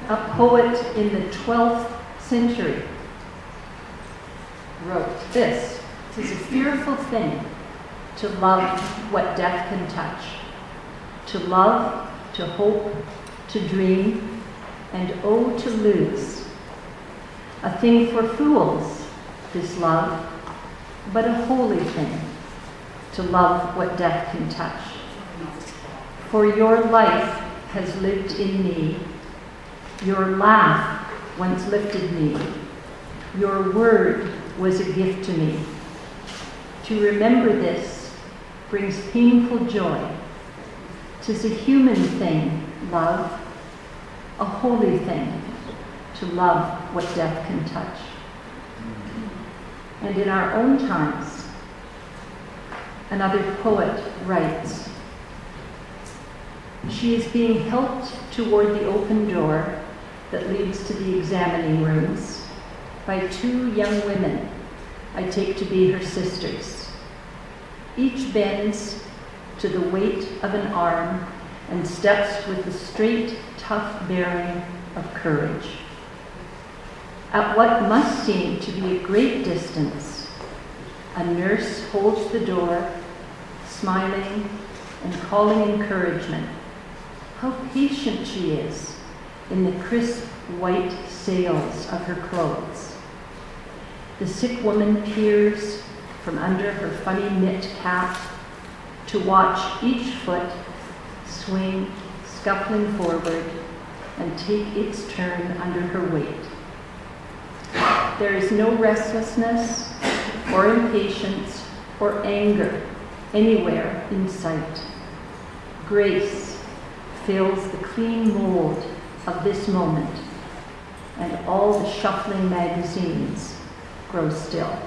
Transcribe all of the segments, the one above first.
a poet in the 12th century, wrote this: "'Tis a fearful thing to love what death can touch, to love, to hope, to dream, and oh, to lose. A thing for fools, this love, but a holy thing, to love what death can touch. For your life has lived in me, your laugh once lifted me, your word was a gift to me. To remember this brings painful joy. 'Tis a human thing, love, a holy thing, to love what death can touch." And in our own times, another poet writes, "She is being helped toward the open door that leads to the examining rooms by two young women I take to be her sisters. Each bends to the weight of an arm and steps with the straight, tough bearing of courage. At what must seem to be a great distance, a nurse holds the door, smiling and calling encouragement. How patient she is in the crisp white sails of her clothes. The sick woman peers from under her funny knit cap to watch each foot swing, scuffling forward, and take its turn under her weight. There is no restlessness or impatience or anger anywhere in sight. Grace fills the clean mold of this moment, and all the shuffling magazines grow still."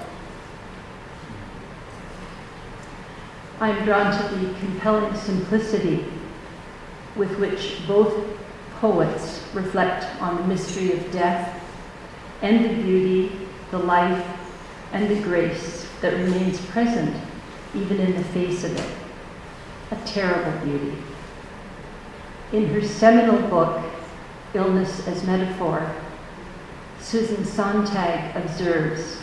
I am drawn to the compelling simplicity with which both poets reflect on the mystery of death and the beauty, the life, and the grace that remains present even in the face of it. A terrible beauty. In her seminal book, Illness as Metaphor, Susan Sontag observes,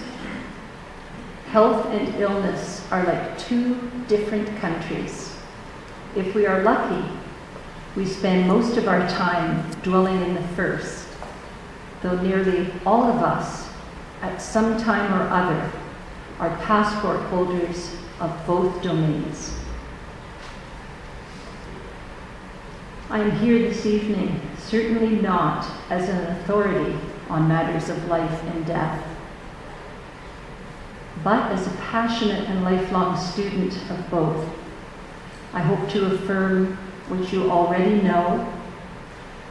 "Health and illness are like two different countries. If we are lucky, we spend most of our time dwelling in the first, though nearly all of us, at some time or other, are passport holders of both domains." I am here this evening certainly not as an authority on matters of life and death, but as a passionate and lifelong student of both. I hope to affirm what you already know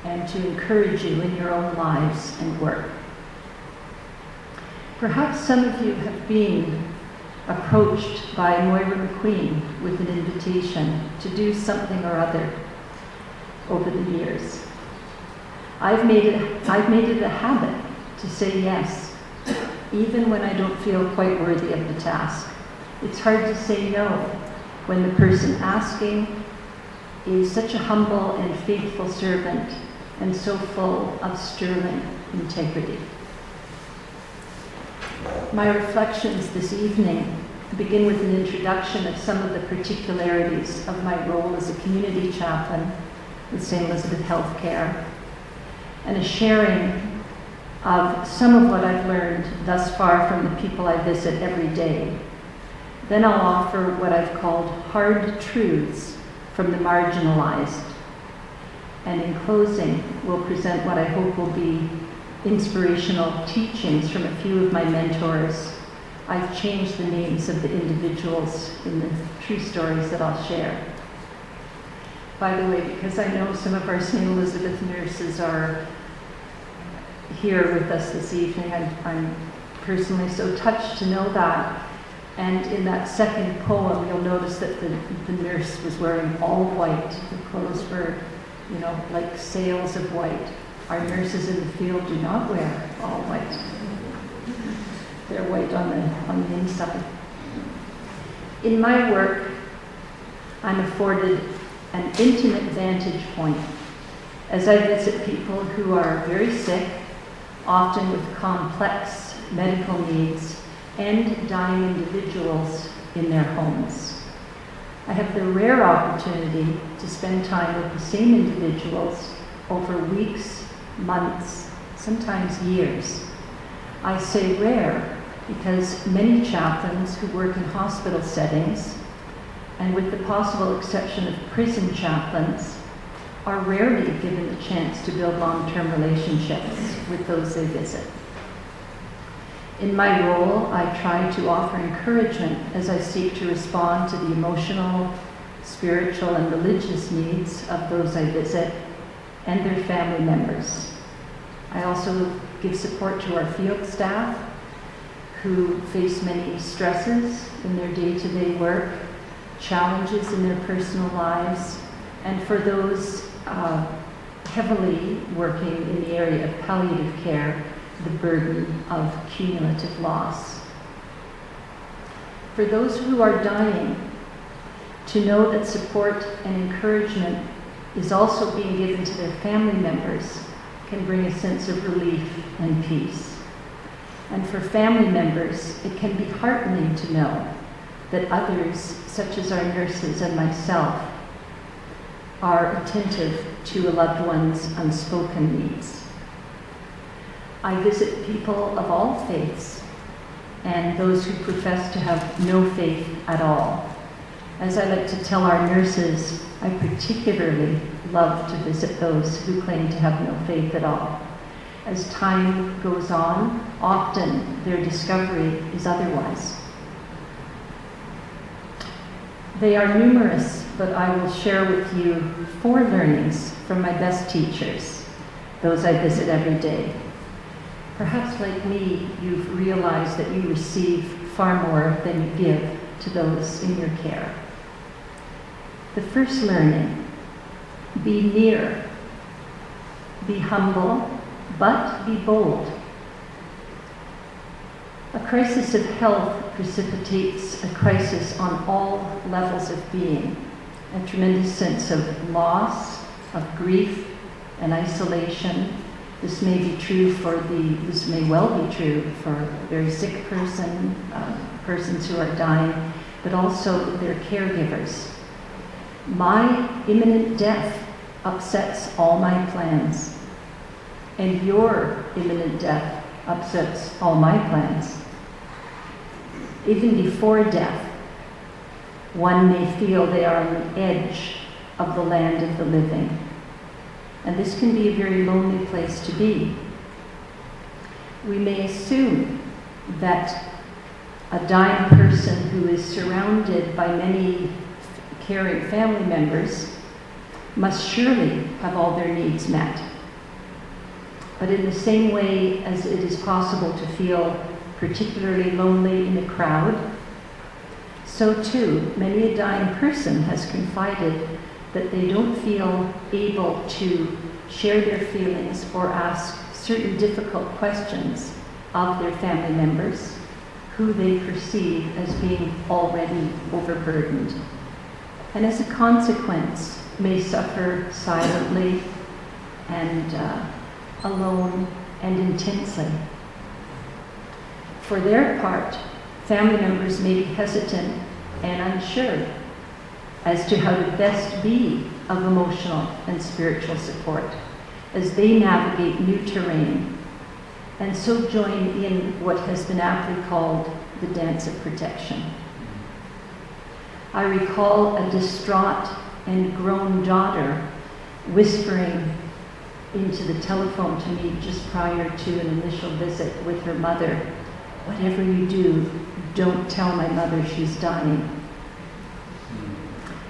and to encourage you in your own lives and work. Perhaps some of you have been approached by Moira McQueen with an invitation to do something or other over the years. I've made it a habit to say yes, even when I don't feel quite worthy of the task. It's hard to say no when the person asking is such a humble and faithful servant and so full of sterling integrity. My reflections this evening begin with an introduction of some of the particularities of my role as a community chaplain with St. Elizabeth Healthcare, and a sharing of some of what I've learned thus far from the people I visit every day. Then I'll offer what I've called hard truths from the marginalized. And in closing, we'll present what I hope will be inspirational teachings from a few of my mentors. I've changed the names of the individuals in the true stories that I'll share. By the way, because I know some of our St. Elizabeth nurses are here with us this evening, I'm personally so touched to know that. And in that second poem, you'll notice that the nurse was wearing all white. The clothes were, like sails of white. Our nurses in the field do not wear all white. They're white on the inside. In my work, I'm afforded an intimate vantage point as I visit people who are very sick, often with complex medical needs, and dying individuals in their homes. I have the rare opportunity to spend time with the same individuals over weeks, months, sometimes years. I say rare because many chaplains who work in hospital settings, and with the possible exception of prison chaplains, are rarely given the chance to build long-term relationships with those they visit. In my role, I try to offer encouragement as I seek to respond to the emotional, spiritual, and religious needs of those I visit and their family members. I also give support to our field staff who face many stresses in their day-to-day work, challenges in their personal lives, and for those heavily working in the area of palliative care, the burden of cumulative loss. For those who are dying, to know that support and encouragement is also being given to their family members can bring a sense of relief and peace. And for family members, it can be heartening to know that others, such as our nurses and myself, are attentive to a loved one's unspoken needs. I visit people of all faiths and those who profess to have no faith at all. As I like to tell our nurses, I particularly love to visit those who claim to have no faith at all. As time goes on, often their discovery is otherwise. They are numerous, but I will share with you 4 learnings from my best teachers, those I visit every day. Perhaps like me, you've realized that you receive far more than you give to those in your care. The first learning, be near, be humble, but be bold. A crisis of health precipitates a crisis on all levels of being, a tremendous sense of loss, of grief, and isolation. This may well be true for a very sick person, persons who are dying, but also their caregivers. My imminent death upsets all my plans, and your imminent death upsets all my plans. Even before death, one may feel they are on the edge of the land of the living. And this can be a very lonely place to be. We may assume that a dying person who is surrounded by many caring family members must surely have all their needs met. But in the same way as it is possible to feel particularly lonely in a crowd, so too many a dying person has confided that they don't feel able to share their feelings or ask certain difficult questions of their family members, who they perceive as being already overburdened, and as a consequence may suffer silently and alone and intensely. For their part, family members may be hesitant and unsure as to how to best be of emotional and spiritual support as they navigate new terrain, and so join in what has been aptly called the dance of protection. I recall a distraught and grown daughter whispering into the telephone to me just prior to an initial visit with her mother, "Whatever you do, don't tell my mother she's dying."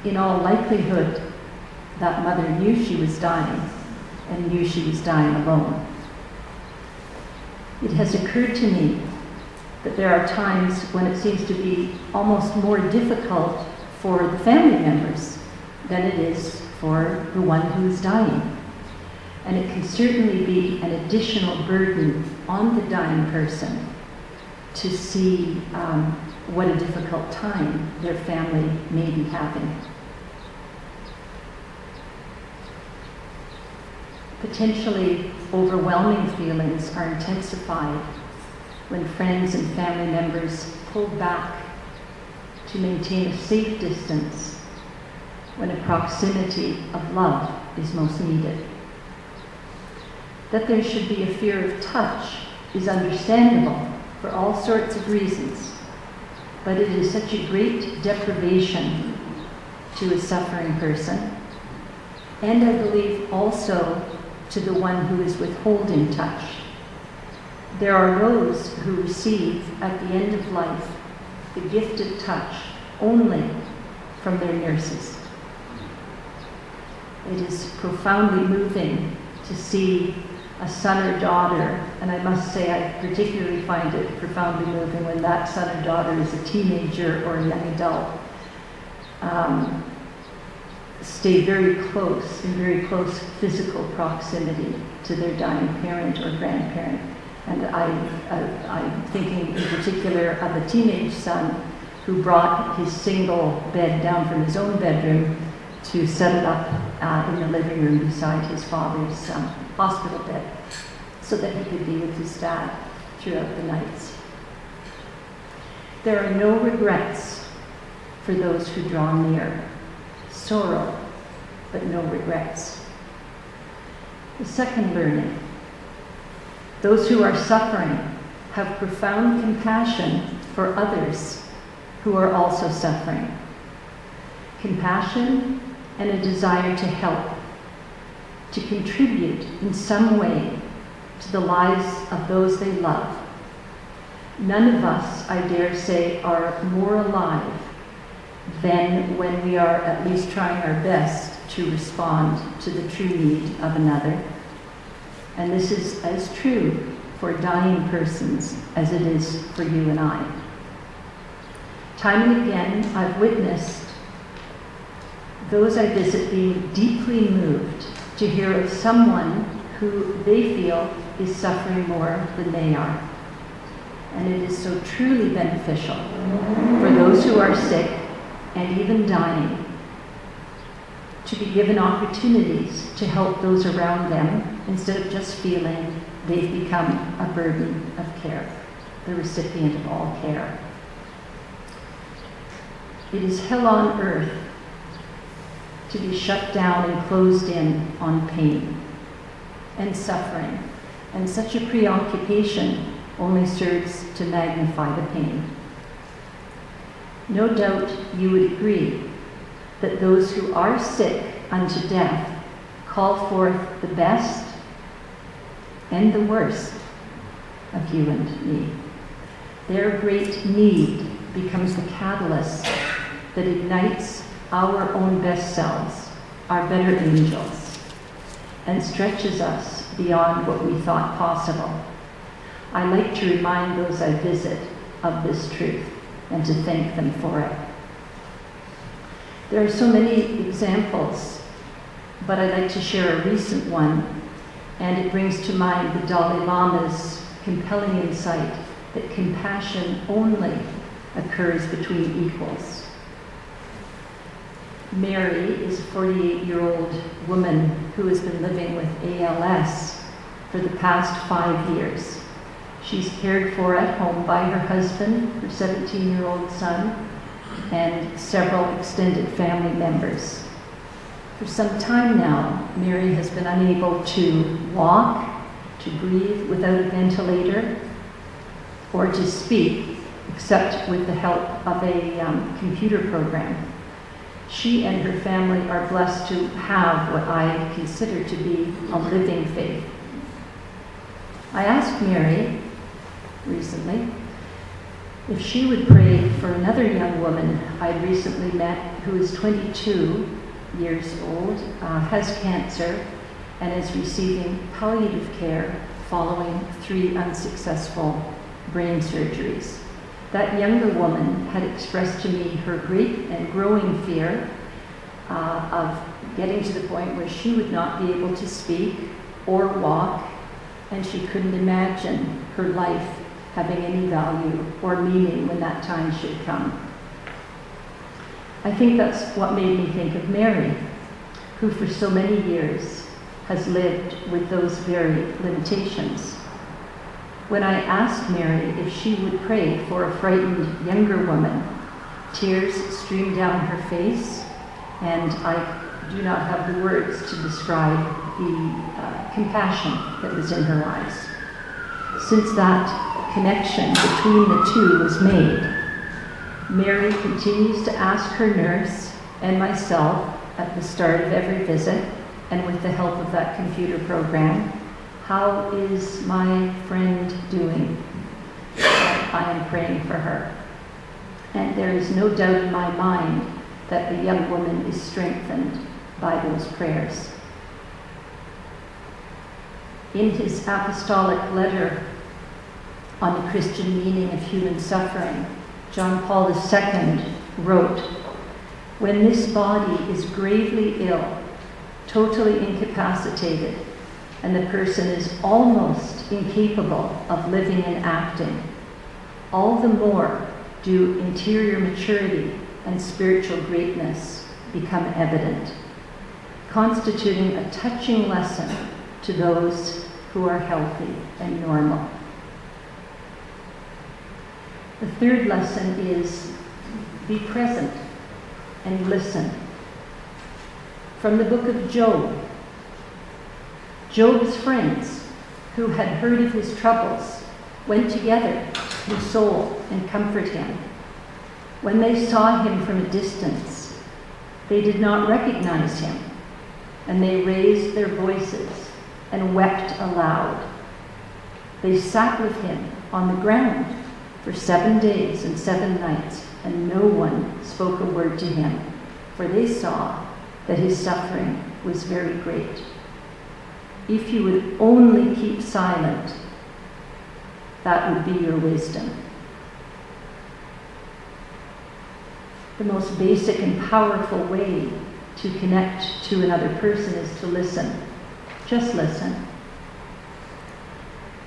In all likelihood, that mother knew she was dying and knew she was dying alone. It has occurred to me that there are times when it seems to be almost more difficult for the family members than it is for the one who is dying. And it can certainly be an additional burden on the dying person to see what a difficult time their family may be having. Potentially overwhelming feelings are intensified when friends and family members pull back to maintain a safe distance when a proximity of love is most needed. That there should be a fear of touch is understandable for all sorts of reasons, but it is such a great deprivation to a suffering person, and I believe also to the one who is withholding touch. There are those who receive at the end of life the gift of touch only from their nurses. It is profoundly moving to see a son or daughter, and I must say I particularly find it profoundly moving when that son or daughter is a teenager or a young adult, stay very close, in very close physical proximity to their dying parent or grandparent. And I'm thinking in particular of a teenage son who brought his single bed down from his own bedroom to set it up in the living room beside his father's hospital bed so that he could be with his dad throughout the nights. There are no regrets for those who draw near. Sorrow, but no regrets. The second learning: those who are suffering have profound compassion for others who are also suffering. Compassion and a desire to help, to contribute in some way to the lives of those they love. None of us, I dare say, are more alive than when we are at least trying our best to respond to the true need of another. And this is as true for dying persons as it is for you and I. Time and again, I've witnessed those I visit being deeply moved to hear of someone who they feel is suffering more than they are. And it is so truly beneficial for those who are sick and even dying to be given opportunities to help those around them instead of just feeling they've become a burden of care, the recipient of all care. It is hell on earth to be shut down and closed in on pain and suffering, and such a preoccupation only serves to magnify the pain. No doubt you would agree that those who are sick unto death call forth the best and the worst of you and me. Their great need becomes the catalyst that ignites our own best selves, our better angels, and stretches us beyond what we thought possible. I like to remind those I visit of this truth and to thank them for it. There are so many examples, but I'd like to share a recent one, and it brings to mind the Dalai Lama's compelling insight that compassion only occurs between equals. Mary is a 48-year-old woman who has been living with ALS for the past 5 years. She's cared for at home by her husband, her 17-year-old son, and several extended family members. For some time now, Mary has been unable to walk, to breathe without a ventilator, or to speak, except with the help of a computer program. She and her family are blessed to have what I consider to be a living faith. I asked Mary recently if she would pray for another young woman I'd recently met who is 22 years old, has cancer, and is receiving palliative care following 3 unsuccessful brain surgeries. That younger woman had expressed to me her great and growing fear of getting to the point where she would not be able to speak or walk, and she couldn't imagine her life having any value or meaning when that time should come. I think that's what made me think of Mary, who for so many years has lived with those very limitations. When I asked Mary if she would pray for a frightened younger woman, tears streamed down her face, and I do not have the words to describe the compassion that was in her eyes. Since that connection between the two was made, Mary continues to ask her nurse and myself at the start of every visit, and with the help of that computer program, how is my friend doing? I am praying for her. And there is no doubt in my mind that the young woman is strengthened by those prayers. In his apostolic letter on the Christian meaning of human suffering, John Paul II wrote, "When this body is gravely ill, totally incapacitated, and the person is almost incapable of living and acting, all the more do interior maturity and spiritual greatness become evident, constituting a touching lesson to those who are healthy and normal." The third lesson is be present and listen. From the book of Job, Job's friends, who had heard of his troubles, went together to console and comfort him. When they saw him from a distance, they did not recognize him, and they raised their voices and wept aloud. They sat with him on the ground for 7 days and 7 nights, and no one spoke a word to him, for they saw that his suffering was very great. If you would only keep silent, that would be your wisdom. The most basic and powerful way to connect to another person is to listen. Just listen.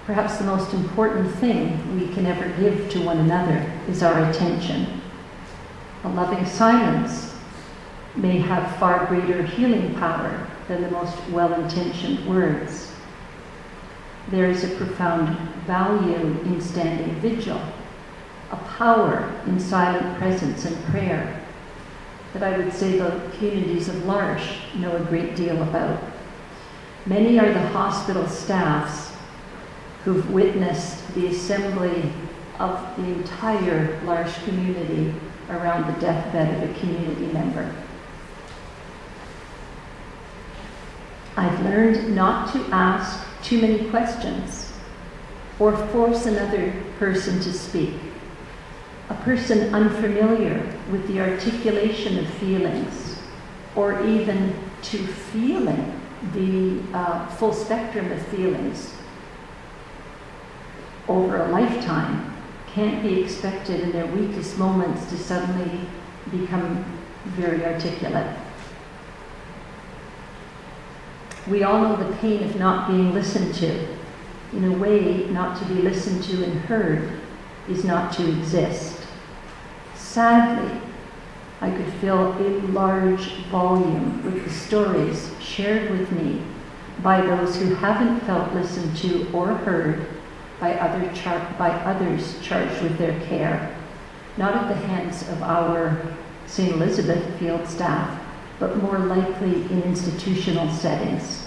Perhaps the most important thing we can ever give to one another is our attention. A loving silence may have far greater healing power than the most well-intentioned words. There is a profound value in standing vigil, a power in silent presence and prayer that I would say the communities of L'Arche know a great deal about. Many are the hospital staffs who've witnessed the assembly of the entire L'Arche community around the deathbed of a community member. I've learned not to ask too many questions or force another person to speak. A person unfamiliar with the articulation of feelings, or even to feeling the full spectrum of feelings over a lifetime, can't be expected in their weakest moments to suddenly become very articulate. We all know the pain of not being listened to. In a way, not to be listened to and heard is not to exist. Sadly, I could fill a large volume with the stories shared with me by those who haven't felt listened to or heard by others charged with their care, not at the hands of our St. Elizabeth field staff, but more likely in institutional settings.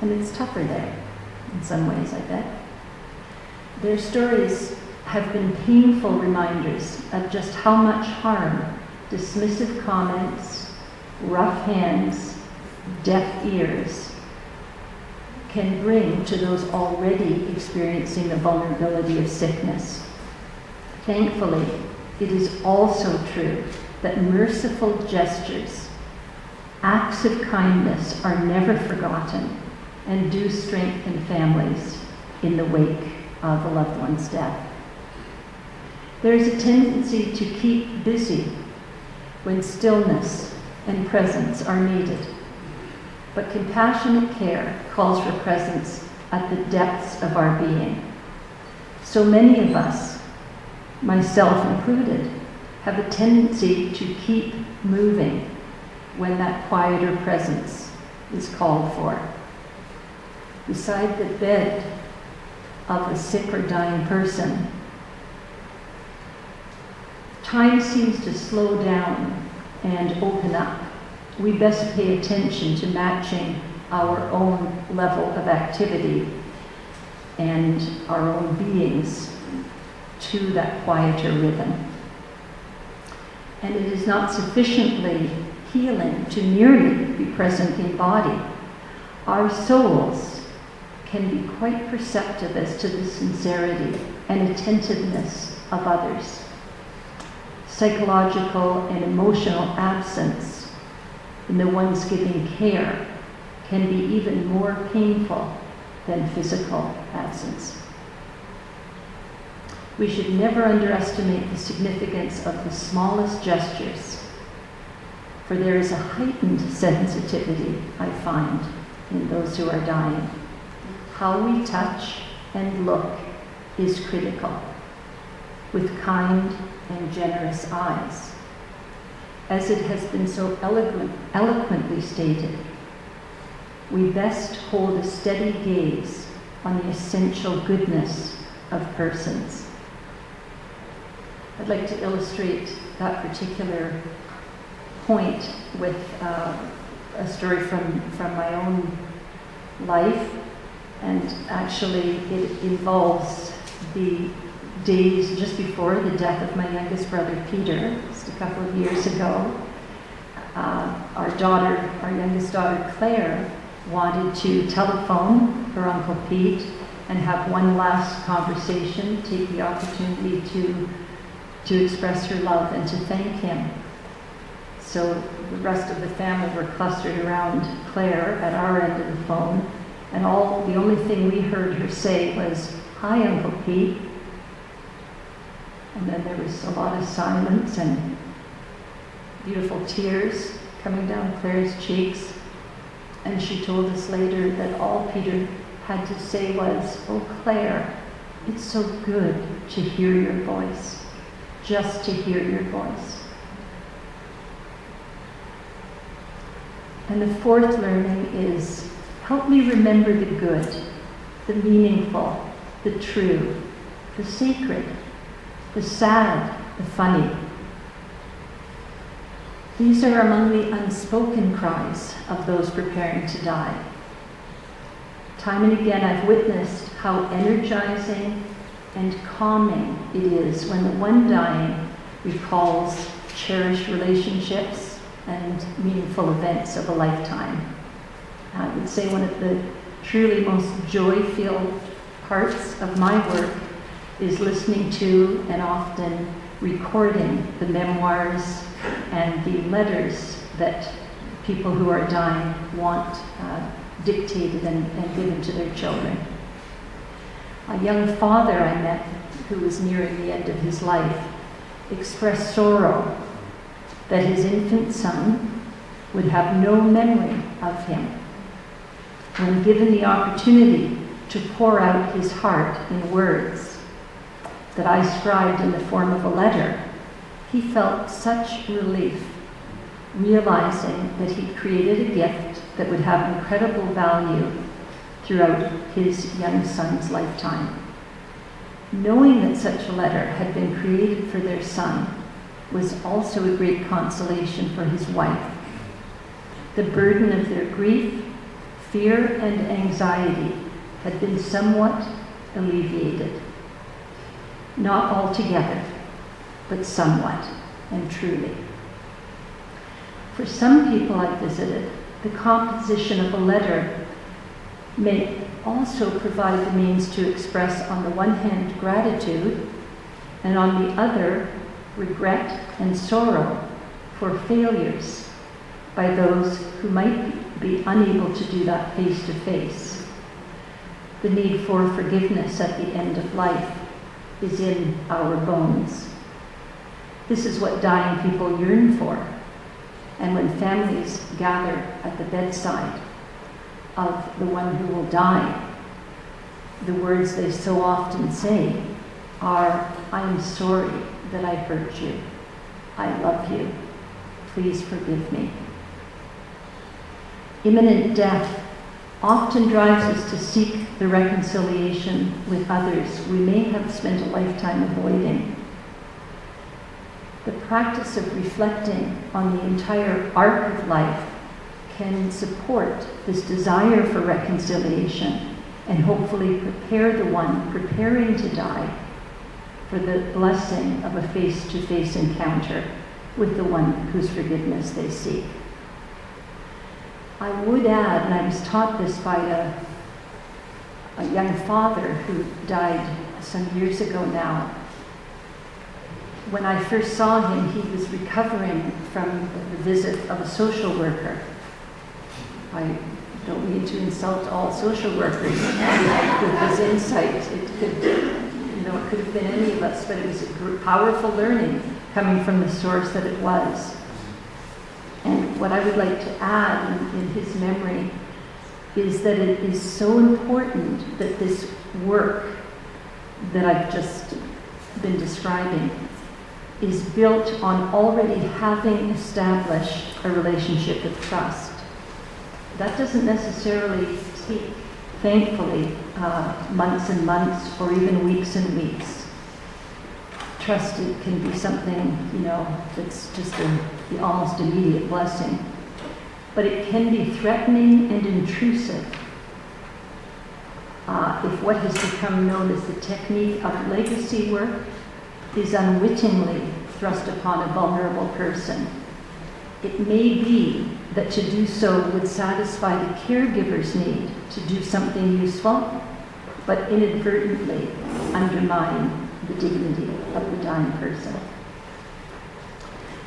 And it's tougher there, in some ways, I bet. Their stories have been painful reminders of just how much harm dismissive comments, rough hands, deaf ears can bring to those already experiencing the vulnerability of sickness. Thankfully, it is also true that merciful gestures, acts of kindness are never forgotten and do strengthen families in the wake of a loved one's death. There is a tendency to keep busy when stillness and presence are needed. But compassionate care calls for presence at the depths of our being. So many of us, myself included, have a tendency to keep moving when that quieter presence is called for. Beside the bed of a sick or dying person, time seems to slow down and open up. We best pay attention to matching our own level of activity and our own beings to that quieter rhythm. And it is not sufficiently healing to merely be present in body. Our souls can be quite perceptive as to the sincerity and attentiveness of others. Psychological and emotional absence in the ones giving care can be even more painful than physical absence. We should never underestimate the significance of the smallest gestures, for there is a heightened sensitivity, I find, in those who are dying. How we touch and look is critical, with kind and generous eyes. As it has been so eloquently stated, we best hold a steady gaze on the essential goodness of persons. I'd like to illustrate that particular point with a story from my own life, and actually it involves the days just before the death of my youngest brother Peter, just a couple of years ago. Our youngest daughter Claire, wanted to telephone her Uncle Pete and have one last conversation, take the opportunity to express her love and to thank him. So the rest of the family were clustered around Claire at our end of the phone, and the only thing we heard her say was, "Hi, Uncle Pete." And then there was a lot of silence and beautiful tears coming down Claire's cheeks. And she told us later that all Peter had to say was, "Oh, Claire, it's so good to hear your voice, just to hear your voice." And the fourth learning is, help me remember the good, the meaningful, the true, the sacred, the sad, the funny. These are among the unspoken cries of those preparing to die. Time and again I've witnessed how energizing and calming it is when the one dying recalls cherished relationships and meaningful events of a lifetime. I would say one of the truly most joy-filled parts of my work is listening to and often recording the memoirs and the letters that people who are dying want dictated and given to their children. A young father I met who was nearing the end of his life expressed sorrow that his infant son would have no memory of him. When given the opportunity to pour out his heart in words that I scribed in the form of a letter, he felt such relief, realizing that he'd created a gift that would have incredible value throughout his young son's lifetime. Knowing that such a letter had been created for their son was also a great consolation for his wife. The burden of their grief, fear, and anxiety had been somewhat alleviated. Not altogether, but somewhat, and truly. For some people I visited, the composition of a letter may also provide the means to express on the one hand gratitude, and on the other regret and sorrow for failures by those who might be unable to do that face to face. The need for forgiveness at the end of life is in our bones. This is what dying people yearn for. And when families gather at the bedside of the one who will die, the words they so often say are, "I'm sorry that I hurt you. I love you. Please forgive me." Imminent death often drives us to seek the reconciliation with others we may have spent a lifetime avoiding. The practice of reflecting on the entire arc of life can support this desire for reconciliation and hopefully prepare the one preparing to die for the blessing of a face-to-face encounter with the one whose forgiveness they seek. I would add, and I was taught this by a young father who died some years ago now. When I first saw him, he was recovering from the visit of a social worker. I don't mean to insult all social workers with his insight. It could have been any of us, but it was a powerful learning coming from the source that it was. And what I would like to add in his memory is that it is so important that this work that I've just been describing is built on already having established a relationship of trust. That doesn't necessarily take, thankfully, months and months or even weeks and weeks. Trust can be something, that's just the almost immediate blessing. But it can be threatening and intrusive if what has become known as the technique of legacy work is unwittingly thrust upon a vulnerable person. It may be that to do so would satisfy the caregiver's need to do something useful, but inadvertently undermine the dignity of the dying person.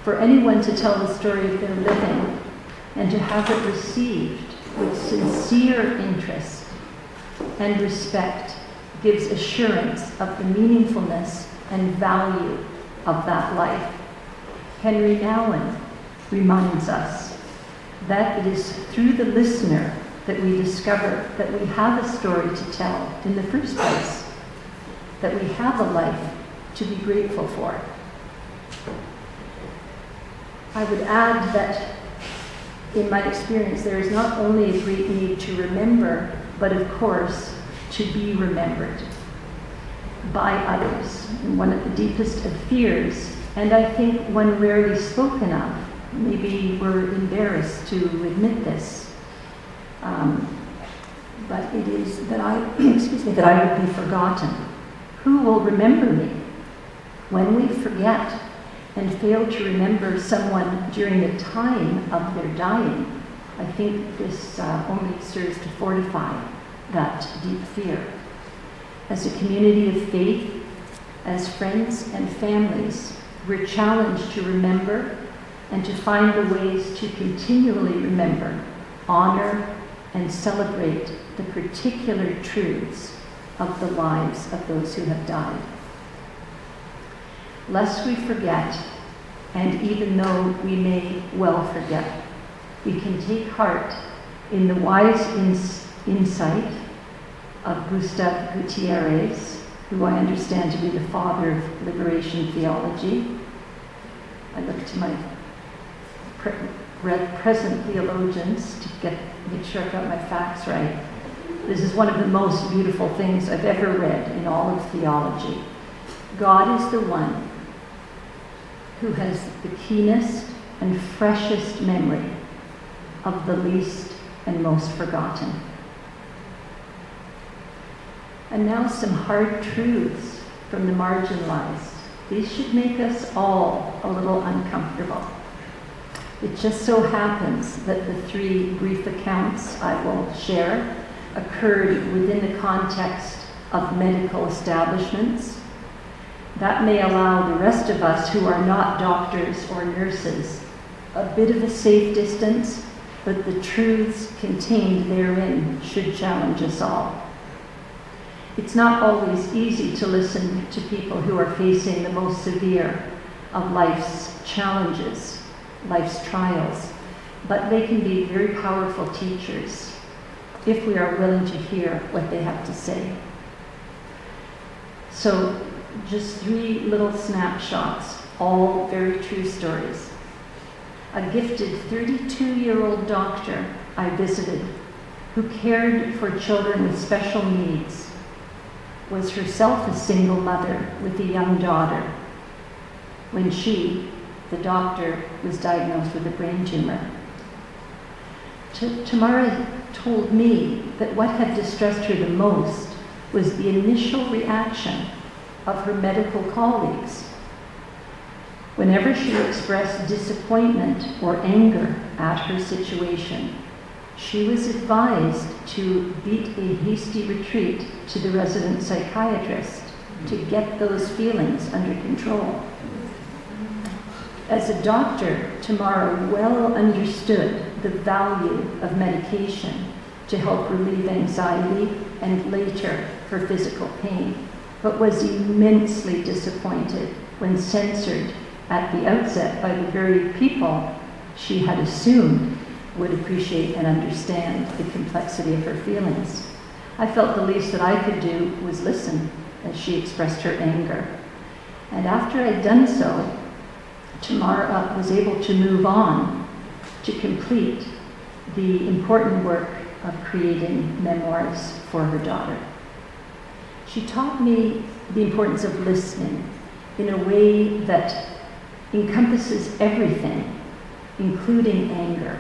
For anyone to tell the story of their living and to have it received with sincere interest and respect gives assurance of the meaningfulness and value of that life. Henry Nouwen reminds us that it is through the listener that we discover that we have a story to tell in the first place, that we have a life to be grateful for. I would add that in my experience, there is not only a great need to remember, but of course, to be remembered by others. And one of the deepest of fears, and I think one rarely spoken of, maybe we're embarrassed to admit this, but it is that I would be forgotten. Who will remember me? When we forget and fail to remember someone during the time of their dying, I think this only serves to fortify that deep fear. As a community of faith, as friends and families, we're challenged to remember and to find the ways to continually remember, honor, and celebrate the particular truths of the lives of those who have died. Lest we forget, and even though we may well forget, we can take heart in the wise insight of Gustav Gutierrez, who I understand to be the father of liberation theology. I look to my present theologians to make sure I've got my facts right. This is one of the most beautiful things I've ever read in all of theology. God is the one who has the keenest and freshest memory of the least and most forgotten. And now some hard truths from the marginalized. These should make us all a little uncomfortable. It just so happens that the 3 brief accounts I will share occurred within the context of medical establishments. That may allow the rest of us who are not doctors or nurses a bit of a safe distance, but the truths contained therein should challenge us all. It's not always easy to listen to people who are facing the most severe of life's challenges, life's trials, but they can be very powerful teachers if we are willing to hear what they have to say. So just 3 little snapshots, all very true stories. A gifted 32-year-old doctor I visited, who cared for children with special needs, was herself a single mother with a young daughter when she, the doctor, was diagnosed with a brain tumor. Tamara told me that what had distressed her the most was the initial reaction of her medical colleagues. Whenever she expressed disappointment or anger at her situation, she was advised to beat a hasty retreat to the resident psychiatrist to get those feelings under control. As a doctor, Tamara well understood the value of medication to help relieve anxiety and later her physical pain, but was immensely disappointed when censored at the outset by the very people she had assumed would appreciate and understand the complexity of her feelings. I felt the least that I could do was listen as she expressed her anger. And after I'd done so, Tamara was able to move on to complete the important work of creating memoirs for her daughter. She taught me the importance of listening in a way that encompasses everything, including anger.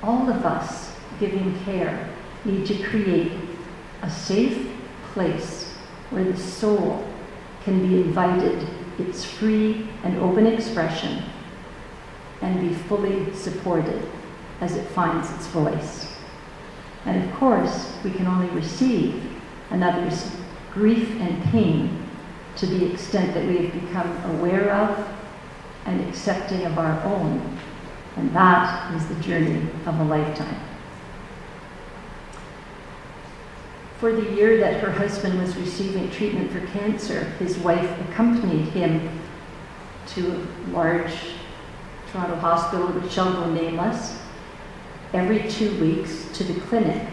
All of us giving care need to create a safe place where the soul can be invited its free and open expression and be fully supported as it finds its voice. And of course, we can only receive another's grief and pain to the extent that we have become aware of and accepting of our own. And that is the journey of a lifetime. For the year that her husband was receiving treatment for cancer, his wife accompanied him to a large Toronto hospital, which shall go nameless, every 2 weeks to the clinic.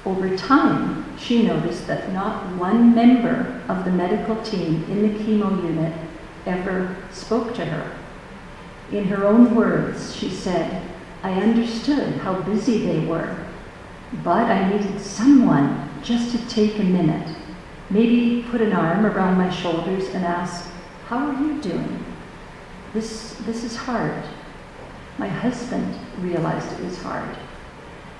Over time, she noticed that not one member of the medical team in the chemo unit ever spoke to her. In her own words, she said, "I understood how busy they were, but I needed someone just to take a minute, maybe put an arm around my shoulders and ask, 'How are you doing? This is hard.'" My husband realized it was hard.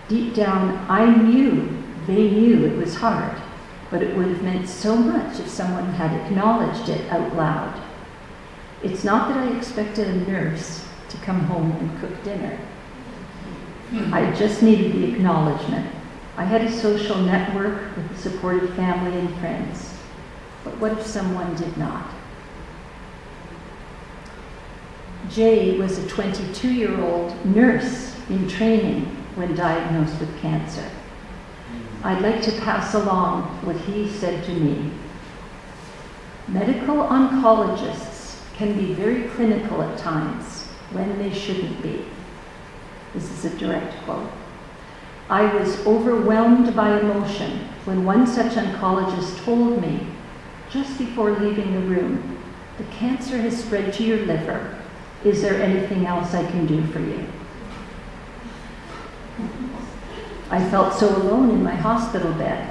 Deep down, I knew they knew it was hard, but it would have meant so much if someone had acknowledged it out loud. It's not that I expected a nurse to come home and cook dinner. I just needed the acknowledgement. I had a social network with a supportive family and friends. But what if someone did not? Jay was a 22-year-old nurse in training when diagnosed with cancer. I'd like to pass along what he said to me. Medical oncologists can be very clinical at times when they shouldn't be. This is a direct quote. I was overwhelmed by emotion when one such oncologist told me, just before leaving the room, "The cancer has spread to your liver. Is there anything else I can do for you?" I felt so alone in my hospital bed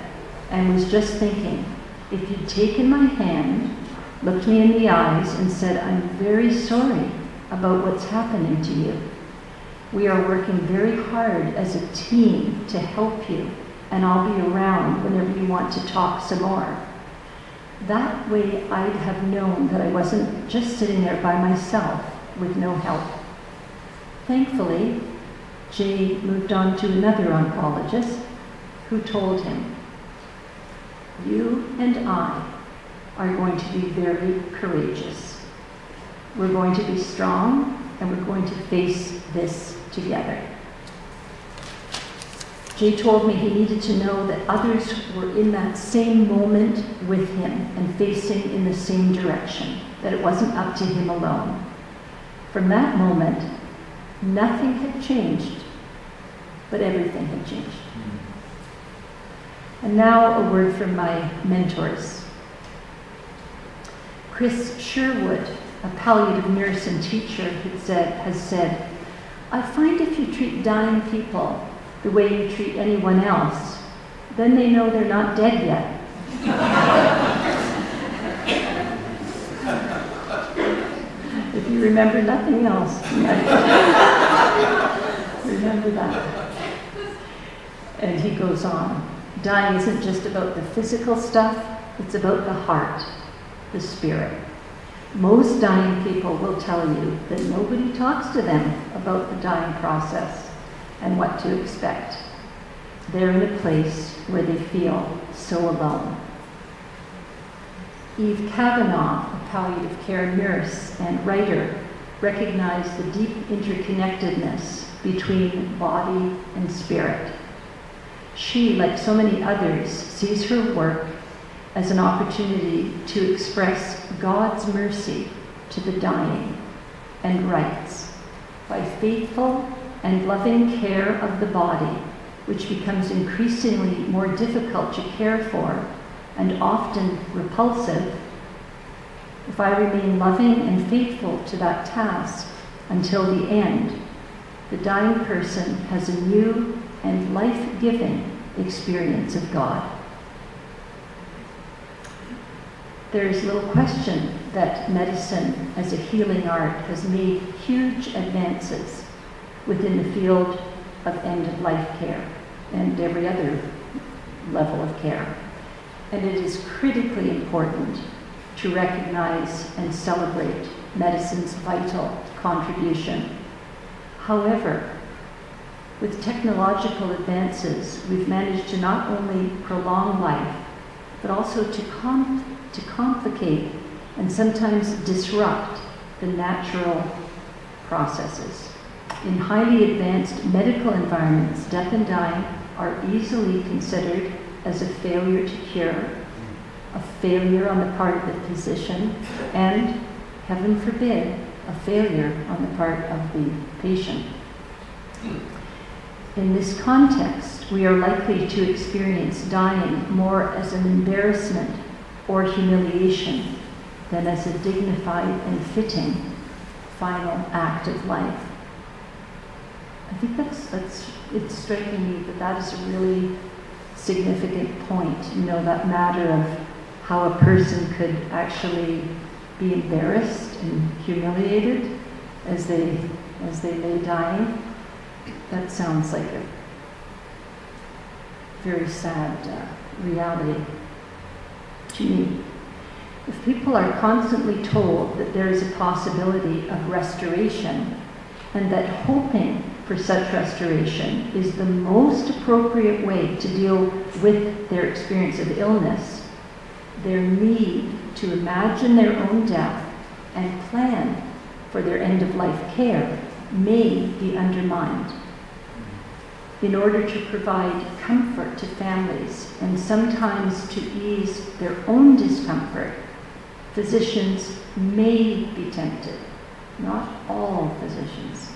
and was just thinking, if you'd taken my hand, looked me in the eyes and said, "I'm very sorry about what's happening to you. We are working very hard as a team to help you, and I'll be around whenever you want to talk some more." That way I'd have known that I wasn't just sitting there by myself with no help. Thankfully, Jay moved on to another oncologist who told him, "You and I are going to be very courageous. We're going to be strong, and we're going to face this together." Jay told me he needed to know that others were in that same moment with him and facing in the same direction, that it wasn't up to him alone. From that moment, nothing had changed, but everything had changed. And now a word from my mentors. Chris Sherwood, a palliative nurse and teacher, has said, I find if you treat dying people the way you treat anyone else, then they know they're not dead yet. If you remember nothing else, remember that. And he goes on. Dying isn't just about the physical stuff, it's about the heart, the spirit. Most dying people will tell you that nobody talks to them about the dying process and what to expect. They're in a place where they feel so alone. Eve Kavanaugh, a palliative care nurse and writer, recognized the deep interconnectedness between body and spirit. She, like so many others, sees her work as an opportunity to express God's mercy to the dying, and writes, by faithful and loving care of the body, which becomes increasingly more difficult to care for and often repulsive, if I remain loving and faithful to that task until the end, the dying person has a new and life-giving experience of God. There is little question that medicine as a healing art has made huge advances within the field of end-of-life care and every other level of care. And it is critically important to recognize and celebrate medicine's vital contribution. However, with technological advances, we've managed to not only prolong life, but also to complicate and sometimes disrupt the natural processes. In highly advanced medical environments, death and dying are easily considered as a failure to cure, a failure on the part of the physician, and, heaven forbid, a failure on the part of the patient. In this context, we are likely to experience dying more as an embarrassment or humiliation than as a dignified and fitting final act of life. I think it's striking me that is a really significant point, that matter of how a person could actually be embarrassed and humiliated as they lay dying. That sounds like a very sad reality to me. If people are constantly told that there is a possibility of restoration and that hoping for such restoration is the most appropriate way to deal with their experience of illness, their need to imagine their own death and plan for their end-of-life care may be undermined. In order to provide comfort to families and sometimes to ease their own discomfort, physicians may be tempted, not all physicians.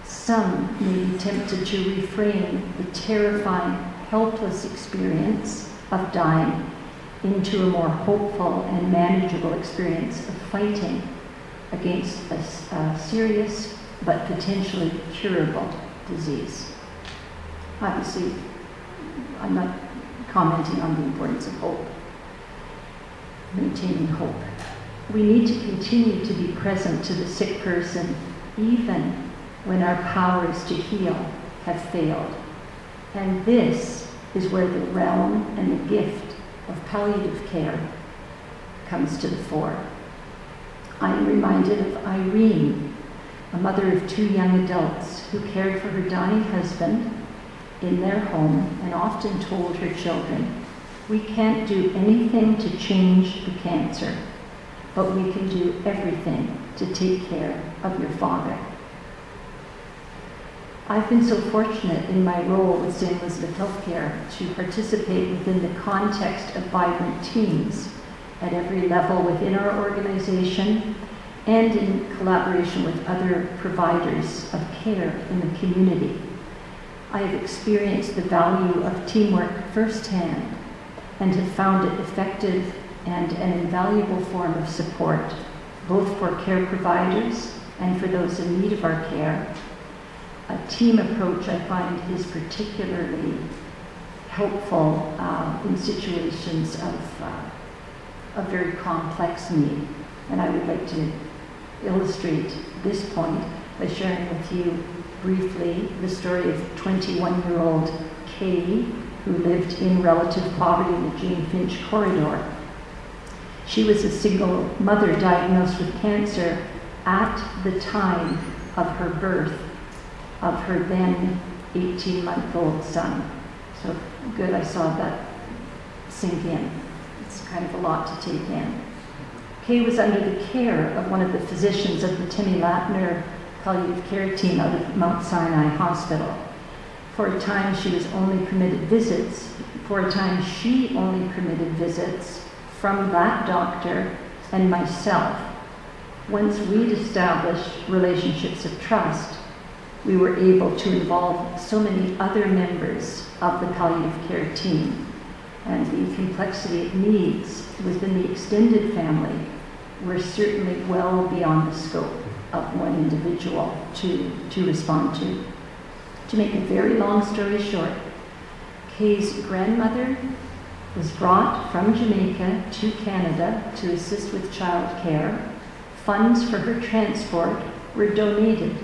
Some may be tempted to reframe the terrifying, helpless experience of dying into a more hopeful and manageable experience of fighting against a serious but potentially curable disease. Obviously, I'm not commenting on the importance of hope, maintaining hope. We need to continue to be present to the sick person even when our powers to heal have failed. And this is where the realm and the gift of palliative care comes to the fore. I am reminded of Irene, a mother of 2 young adults who cared for her dying husband in their home and often told her children, "We can't do anything to change the cancer, but we can do everything to take care of your father." I've been so fortunate in my role with St. Elizabeth Healthcare to participate within the context of vibrant teams at every level within our organization and in collaboration with other providers of care in the community. I have experienced the value of teamwork firsthand and have found it effective and an invaluable form of support, both for care providers and for those in need of our care, a team approach I find is particularly helpful in situations of very complex need. And I would like to illustrate this point by sharing with you briefly the story of 21-year-old Kay, who lived in relative poverty in the Jane Finch corridor. She was a single mother diagnosed with cancer at the time of her birth of her then 18-month-old son. So good, I saw that sink in. It's kind of a lot to take in. Kay was under the care of one of the physicians of the Timmy Latner palliative care team out of Mount Sinai Hospital. For a time, she only permitted visits from that doctor and myself. Once we'd established relationships of trust, we were able to involve so many other members of the palliative care team, and the complexity of needs within the extended family were certainly well beyond the scope of one individual to respond to. To make a very long story short, Kay's grandmother was brought from Jamaica to Canada to assist with child care. Funds for her transport were donated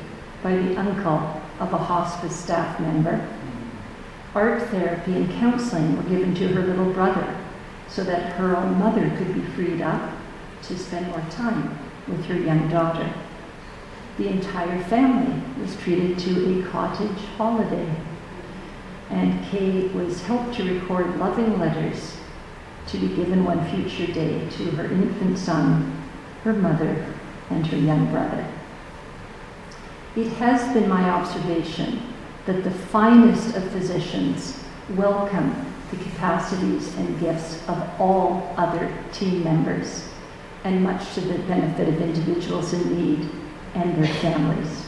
by the uncle of a hospice staff member. Art therapy and counselling were given to her little brother so that her own mother could be freed up to spend more time with her young daughter. The entire family was treated to a cottage holiday, and Kay was helped to record loving letters to be given one future day to her infant son, her mother, and her young brother. It has been my observation that the finest of physicians welcome the capacities and gifts of all other team members, and much to the benefit of individuals in need and their families.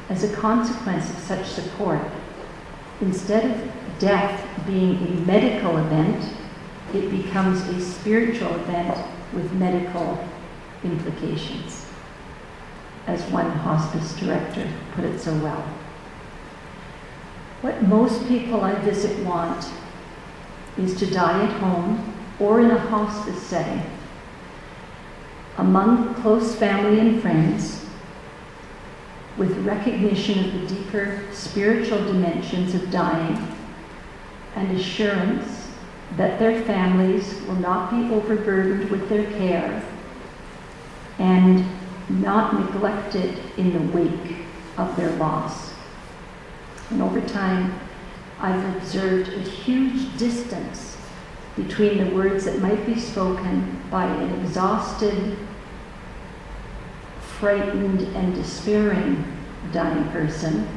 As a consequence of such support, instead of death being a medical event, it becomes a spiritual event with medical implications, as one hospice director put it so well. What most people I visit want is to die at home or in a hospice setting, among close family and friends, with recognition of the deeper spiritual dimensions of dying and assurance that their families will not be overburdened with their care and not neglected in the wake of their loss. And over time, I've observed a huge distance between the words that might be spoken by an exhausted, frightened, and despairing dying person,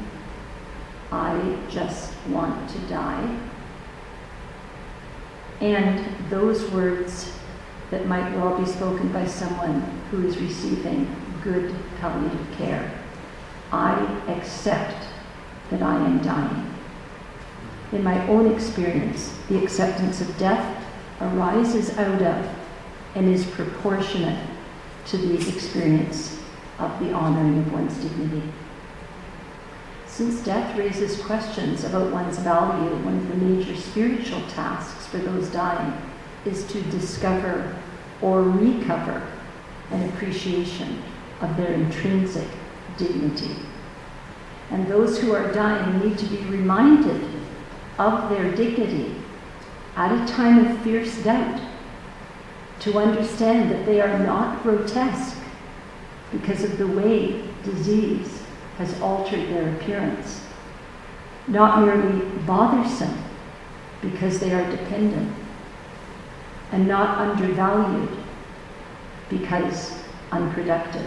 "I just want to die," and those words that might well be spoken by someone who is receiving good palliative care. "I accept that I am dying." In my own experience, the acceptance of death arises out of and is proportionate to the experience of the honoring of one's dignity. Since death raises questions about one's value, one of the major spiritual tasks for those dying is to discover or recover an appreciation of their intrinsic dignity. And those who are dying need to be reminded of their dignity at a time of fierce doubt, to understand that they are not grotesque because of the way disease has altered their appearance, not merely bothersome because they are dependent, and not undervalued because unproductive,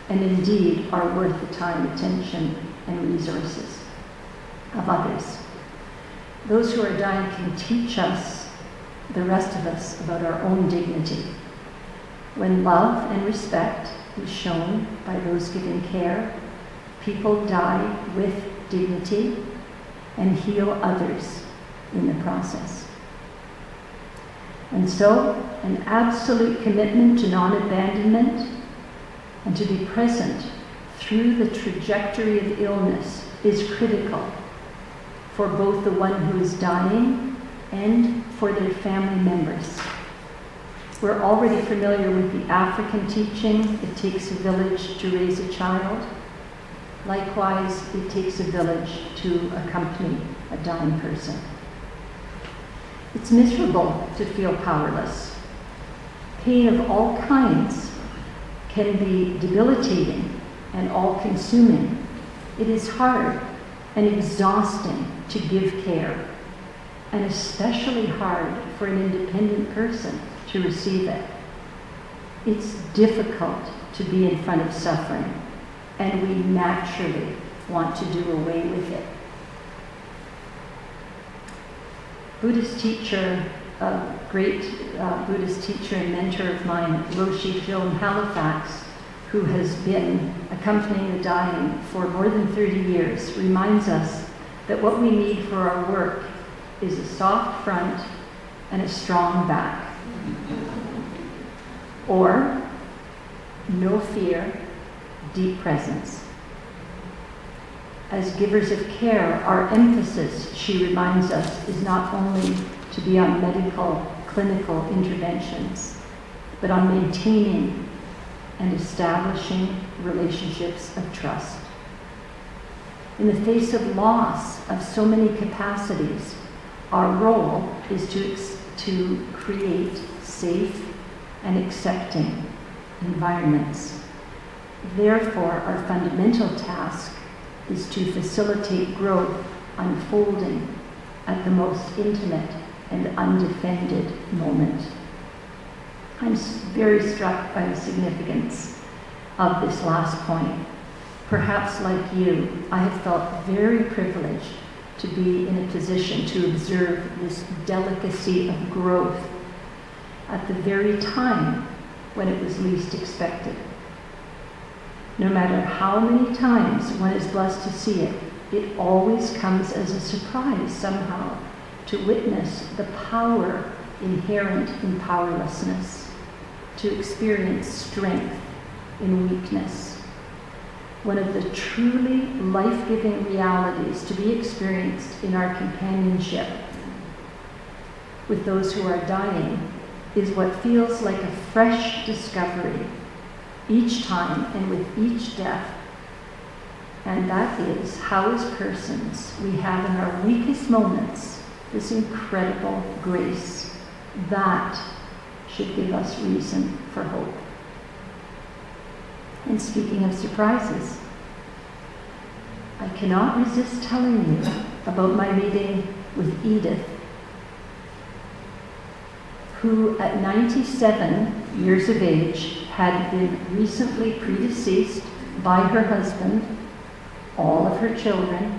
and indeed are worth the time, attention, and resources of others. Those who are dying can teach us, the rest of us, about our own dignity. When love and respect is shown by those giving care, people die with dignity and heal others in the process. And so, an absolute commitment to non-abandonment and to be present through the trajectory of illness is critical for both the one who is dying and for their family members. We're already familiar with the African teaching, it takes a village to raise a child. Likewise, it takes a village to accompany a dying person. It's miserable to feel powerless. Pain of all kinds can be debilitating and all-consuming. It is hard and exhausting to give care, and especially hard for an independent person to receive it. It's difficult to be in front of suffering, and we naturally want to do away with it. Buddhist teacher, a great Buddhist teacher and mentor of mine, Roshi Joan Halifax, who has been accompanying the dying for more than 30 years, reminds us that what we need for our work is a soft front and a strong back. Or, no fear, deep presence. As givers of care, our emphasis, she reminds us, is not only to be on medical, clinical interventions, but on maintaining and establishing relationships of trust. In the face of loss of so many capacities, our role is to create safe and accepting environments. Therefore, our fundamental task is to facilitate growth unfolding at the most intimate and undefended moment. I'm very struck by the significance of this last point. Perhaps like you, I have felt very privileged to be in a position to observe this delicacy of growth at the very time when it was least expected. No matter how many times one is blessed to see it, it always comes as a surprise somehow to witness the power inherent in powerlessness, to experience strength in weakness. One of the truly life-giving realities to be experienced in our companionship with those who are dying is what feels like a fresh discovery each time and with each death. And that is how, as persons, we have in our weakest moments this incredible grace that should give us reason for hope. And speaking of surprises, I cannot resist telling you about my meeting with Edith, who at 97 years of age had been recently predeceased by her husband, all of her children.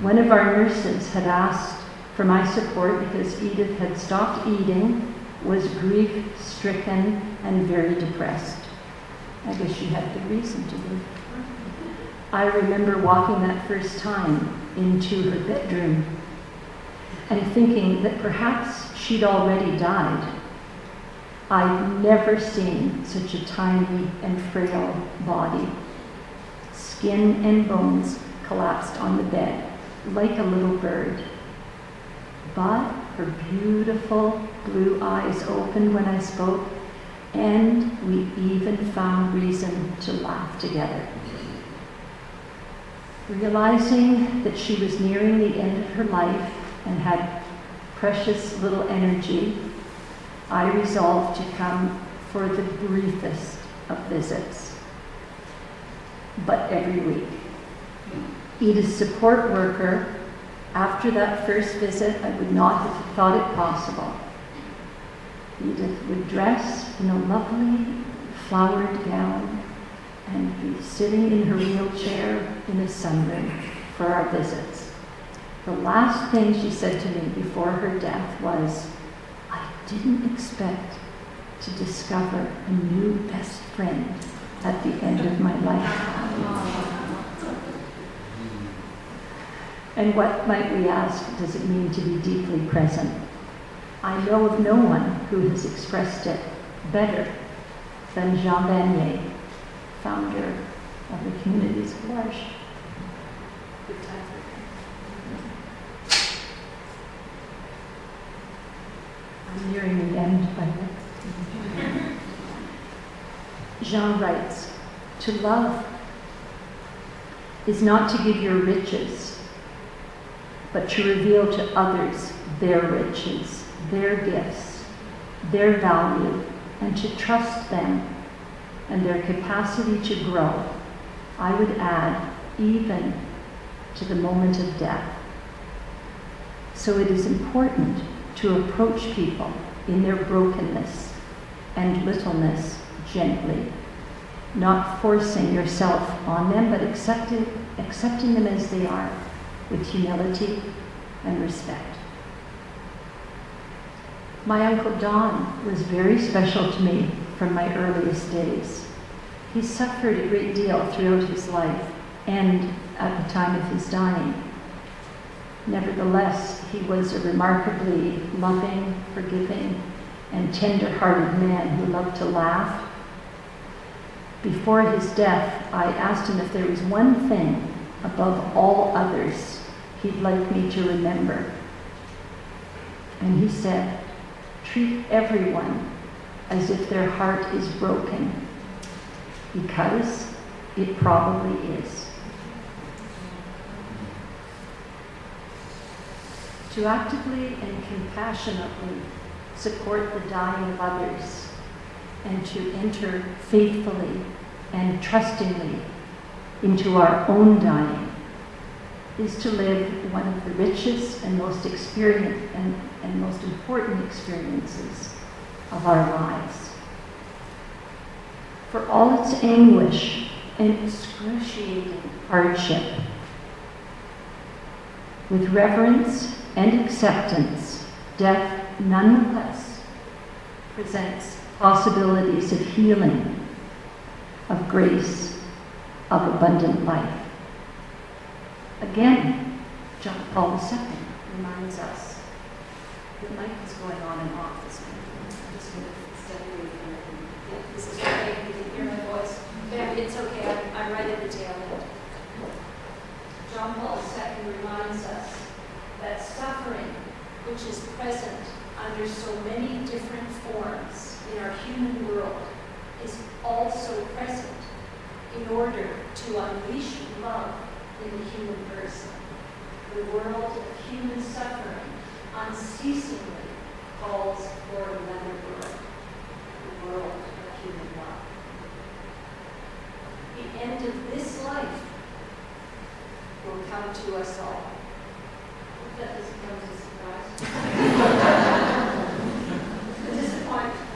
One of our nurses had asked for my support because Edith had stopped eating, was grief-stricken, and very depressed. I guess she had good reason to be. I remember walking that first time into her bedroom and thinking that perhaps she'd already died. I'd never seen such a tiny and frail body. Skin and bones collapsed on the bed like a little bird. But her beautiful blue eyes opened when I spoke, and we even found reason to laugh together. Realizing that she was nearing the end of her life and had precious little energy, I resolved to come for the briefest of visits, but every week. Edith's support worker, after that first visit, I would not have thought it possible. Edith would dress in a lovely flowered gown and be sitting in her wheelchair in a sunroom for our visits. The last thing she said to me before her death was, "I didn't expect to discover a new best friend at the end of my life." And what, might we ask, does it mean to be deeply present? I know of no one who has expressed it better than Jean Vanier, founder of the communities of L'Arche. Good time for I'm nearing the end, by the way. Jean writes, to love is not to give your riches, but to reveal to others their riches, their gifts, their value, and to trust them and their capacity to grow. I would add, even to the moment of death. So it is important to approach people in their brokenness and littleness gently, not forcing yourself on them, but accepting them as they are, with humility and respect. My Uncle Don was very special to me from my earliest days. He suffered a great deal throughout his life and at the time of his dying. Nevertheless, he was a remarkably loving, forgiving, and tender-hearted man who loved to laugh. Before his death, I asked him if there was one thing above all others he'd like me to remember. And he said, treat everyone as if their heart is broken, because it probably is. To actively and compassionately support the dying of others, and to enter faithfully and trustingly into our own dying, is to live one of the richest and most experienced and most important experiences of our lives. For all its anguish and excruciating hardship, with reverence and acceptance, death nonetheless presents possibilities of healing, of grace, of abundant life. Again, John Paul II reminds us. The mic is going on and off this morning. I'm just going to step away from it. Yeah, this is okay. You can hear my voice. Yeah, it's okay. I'm right at the tail end. John Paul II reminds us that suffering, which is present under so many different forms in our human world, is also present in order to unleash love in the human person. The world of human suffering unceasingly calls for another world, the world of human love. The end of this life will come to us all. Hope that doesn't come as a surprise. A disappointment.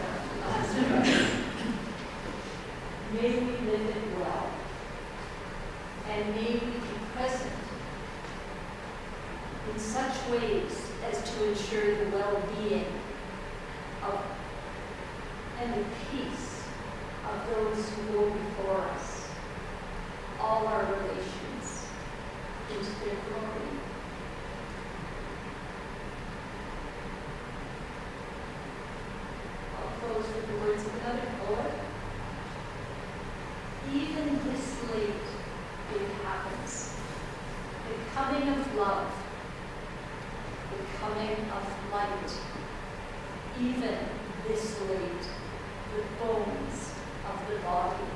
May we live it well, and may we be present in such ways as to ensure the well-being of and the peace of those who go before us, all our relations, into their glory. I'll close with the words of another poet. Even this late it happens, the coming of love, the coming of light. Even this late, the bones of the body